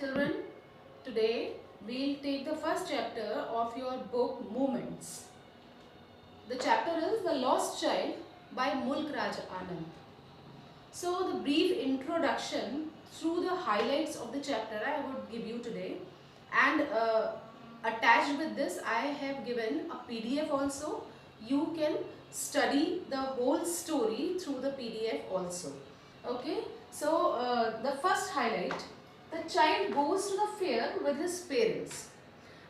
children. Today we'll take the first chapter of your book Moments. The chapter is The Lost Child by Mulk Raj Anand. So the brief introduction through the highlights of the chapter I would give you today, and attached with this I have given a PDF also. You can study the whole story through the PDF also. Okay, so the first highlight, the child goes to the fair with his parents.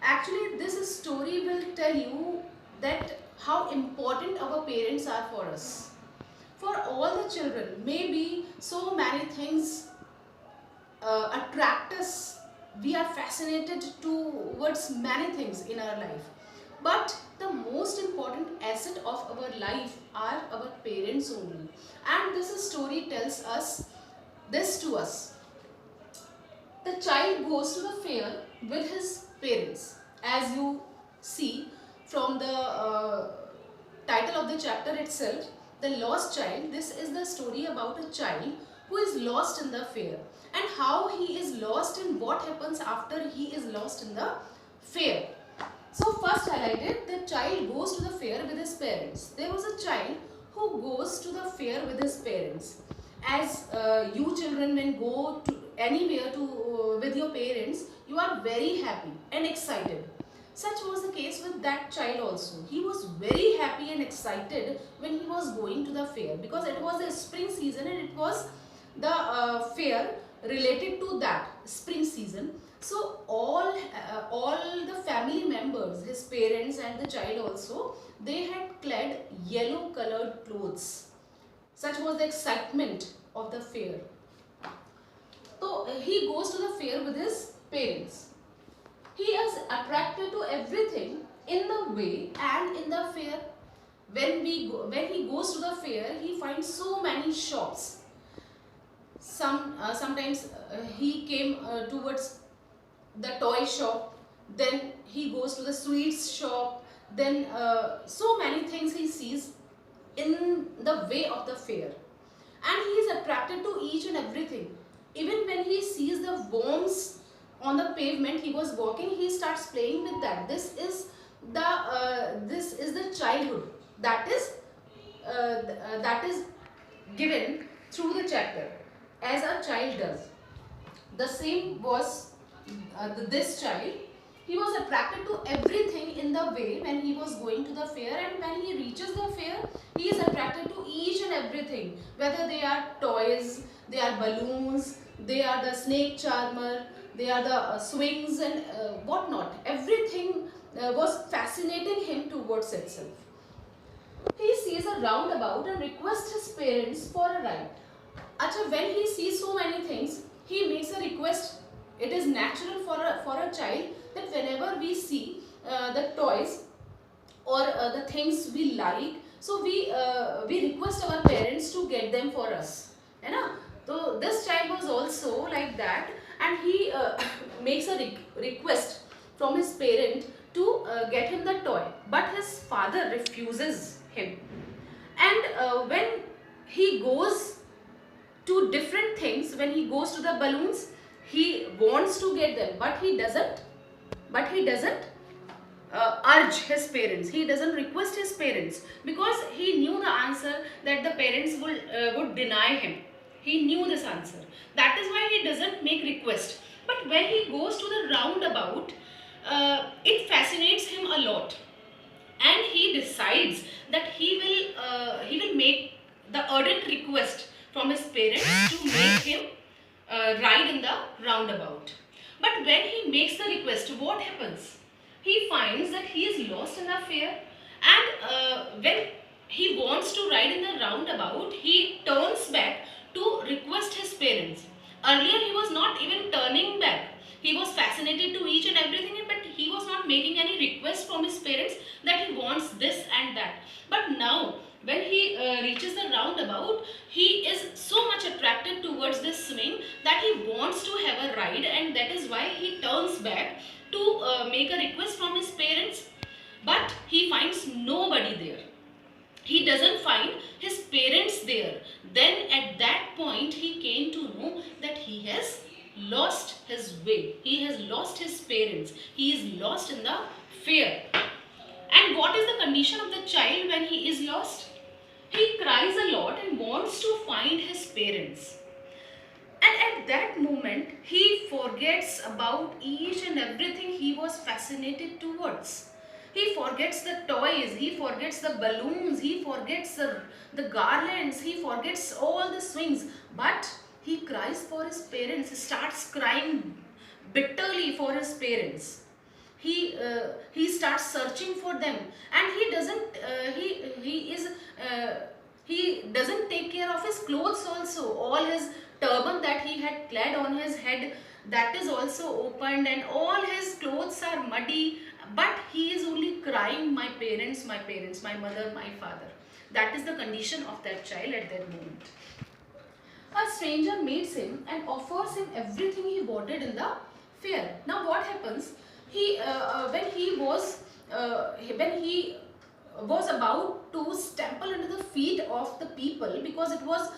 Actually, this story will tell you that how important our parents are for us. For all the children, maybe so many things attract us. We are fascinated towards many things in our life. But the most important asset of our life are our parents only. And this story tells us this to us. The child goes to the fair with his parents. As you see from the title of the chapter itself, The Lost Child, this is the story about a child who is lost in the fair and how he is lost and what happens after he is lost in the fair. So first highlighted, the child goes to the fair with his parents. There was a child who goes to the fair with his parents. As you children when go to anywhere with your parents, you are very happy and excited. Such was the case with that child also. He was very happy and excited when he was going to the fair because it was a spring season and it was the fair related to that spring season. So all the family members, his parents and the child also, they had clad yellow colored clothes. Such was the excitement of the fair. So he goes to the fair with his parents. He is attracted to everything in the way and in the fair. When he goes to the fair, he finds so many shops. Sometimes he came towards the toy shop, then he goes to the sweets shop, then so many things he sees in the way of the fair, and he is attracted to each and everything. Even when he sees the worms on the pavement, he was walking, he starts playing with that. This is the childhood that is given through the chapter as a child does. The same was this child. He was attracted to everything in the way when he was going to the fair, and when he reaches the fair, he is attracted to each and everything, whether they are toys, they are balloons, they are the snake charmer, they are the swings and whatnot. Everything was fascinating him towards itself. He sees a roundabout and requests his parents for a ride. Acha, when he sees so many things, he makes a request. It is natural for a child that whenever we see the toys or the things we like, so we request our parents to get them for us. So this child was also like that, and he makes a request from his parent to get him the toy, but his father refuses him. And when he goes to different things, when he goes to the balloons, he wants to get them, but he doesn't urge his parents. He doesn't request his parents because he knew the answer that the parents would deny him. He knew this answer. That is why he doesn't make request. But when he goes to the roundabout, it fascinates him a lot, and he decides that he will make the urgent request from his parents to make him ride in the roundabout. But when he makes the request, what happens? He finds that he is lost in the fair, and when he wants to ride in the roundabout, he turns back to request his parents. Earlier he was not even turning back. He was fascinated to each and everything, but he was not making any request from his parents that he wants this and that. But now when he reaches the roundabout, he is so much attracted towards this swing that he wants to have a ride, and that is why he turns back to make a request from his parents. But he finds nobody there. He doesn't find his parents there. Then at that point he came to know that he has lost his way. He has lost his parents. He is lost in the fear. And what is the condition of the child when he is lost? He cries a lot and wants to find his parents. And at that moment, he forgets about each and everything he was fascinated towards. He forgets the toys, he forgets the balloons, he forgets the garlands, he forgets all the swings. But he cries for his parents, he starts crying bitterly for his parents. He starts searching for them, and he doesn't he doesn't take care of his clothes also. All his turban that he had clad on his head, that is also opened, and all his clothes are muddy, but he is only crying, my parents, my parents, my mother, my father. That is the condition of that child at that moment. A stranger meets him and offers him everything he wanted in the fair. Now what happens? When he was about to stample into the feet of the people, because it was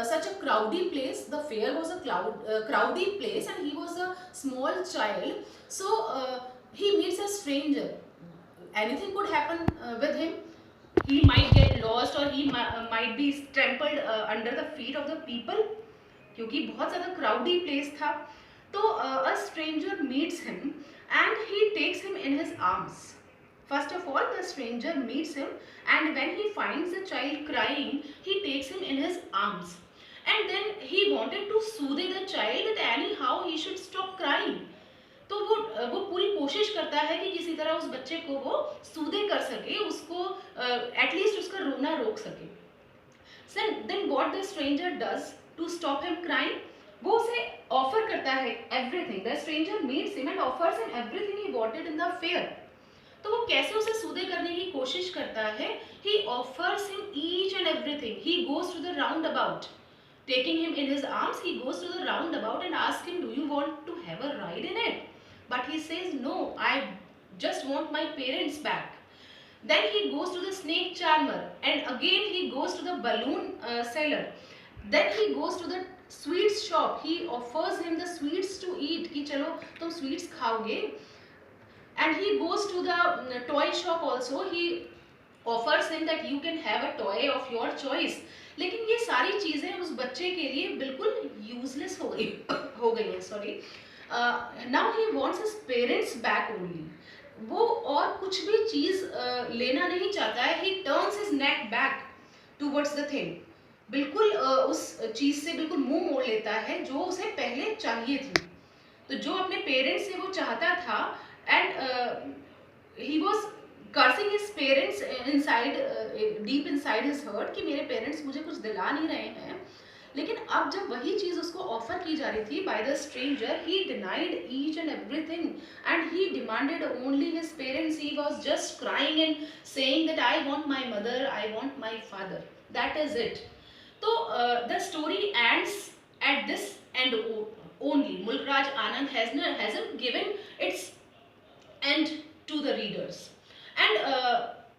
such a crowdy place. The fair was a crowdy place, and he was a small child. So he meets a stranger. Anything could happen with him. He might get lost, or he might be trampled under the feet of the people, क्योंकि बहुत ज़्यादा crowdy place था. तो a stranger meets him and he takes him in his arms. First of all, the stranger meets him, and when he finds the child crying, he takes him in his arms. And then he wanted to soothe the child that anyhow he should stop crying. तो वो पूरी कोशिश करता है कि किसी तरह उस बच्चे को वो सूदे कर सके, उसको एटलीस्ट उसका रोना रोक सके. Then what the stranger does to stop him crying? वो उसे ऑफर करता है everything. The stranger meets him and offers him everything he wanted in the fair. तो वो कैसे उसे सूदे करने की कोशिश करता है? He offers him each and everything. He goes to the roundabout. Taking him in his arms, he goes to the roundabout and asks him, do you want to have a ride in it? But he says, no, I just want my parents back. Then he goes to the snake charmer, and again he goes to the balloon seller. Then he goes to the sweets shop. He offers him the sweets to eat. कि चलो तुम sweets खाओगे. And he goes to the toy shop also. He offers him that you can have a toy of your choice. लेकिन ये सारी चीज़ें उस बच्चे के लिए बिल्कुल useless हो गई हैं. Sorry. Now he wants his parents back only. वो और कुछ भी चीज़ लेना नहीं चाहता है. He turns his neck back towards the thing. बिल्कुल उस चीज़ से बिल्कुल मुंह मोड़ लेता है जो उसे पहले चाहिए थी. तो जो अपने पेरेंट्स से वो चाहता था, and he was cursing his parents inside, deep inside his heart, कि मेरे पेरेंट्स मुझे कुछ दिला नहीं रहे हैं. लेकिन अब जब वही चीज़ उसको ऑफर की जा रही थी by the stranger, he denied each and everything and he demanded only his parents. He was just crying and saying that I want my mother, I want my father. That is it. So the story ends at this end only. Mulk Raj Anand hasn't given its end to the readers, and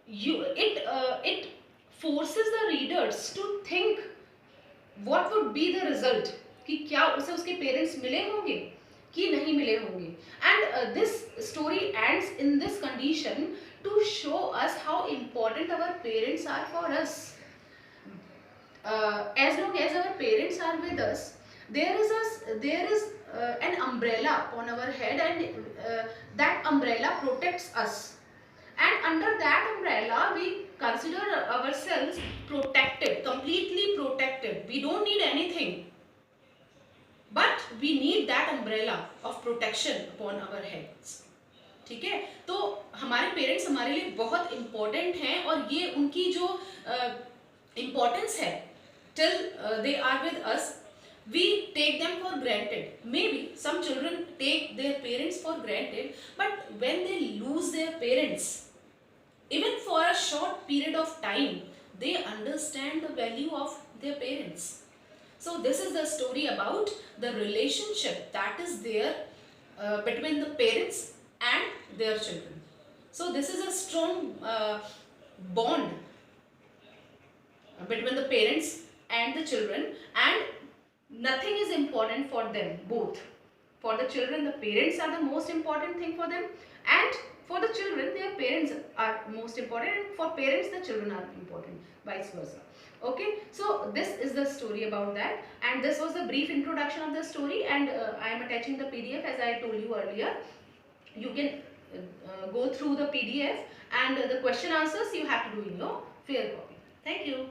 it forces the readers to think what would be the result, कि क्या उसे उसके parents मिले होंगे कि नहीं मिले होंगे. And this story ends in this condition to show us how important our parents are for us. As long as our parents are with us, there is an umbrella on our head, and that umbrella protects us. And under that umbrella, we consider ourselves protected, completely protected. We don't need anything, but we need that umbrella of protection upon our heads. ठीक है? तो हमारे parents हमारे लिए बहुत important हैं, और ये उनकी जो इम्पोर्टेंस है, till they are with us, we take them for granted. Maybe some children take their parents for granted, but when they lose their parents, even for a short period of time, they understand the value of their parents. So this is the story about the relationship that is there between the parents and their children. So this is a strong bond between the parents and the children, and nothing is important for them both. For the children, the parents are the most important thing for them, and for the children, their parents are most important, and for parents, the children are important, vice versa. Okay, so this is the story about that, and this was a brief introduction of the story, and I am attaching the PDF as I told you earlier. You can go through the PDF, and the question answers you have to do in your fair copy. Thank you.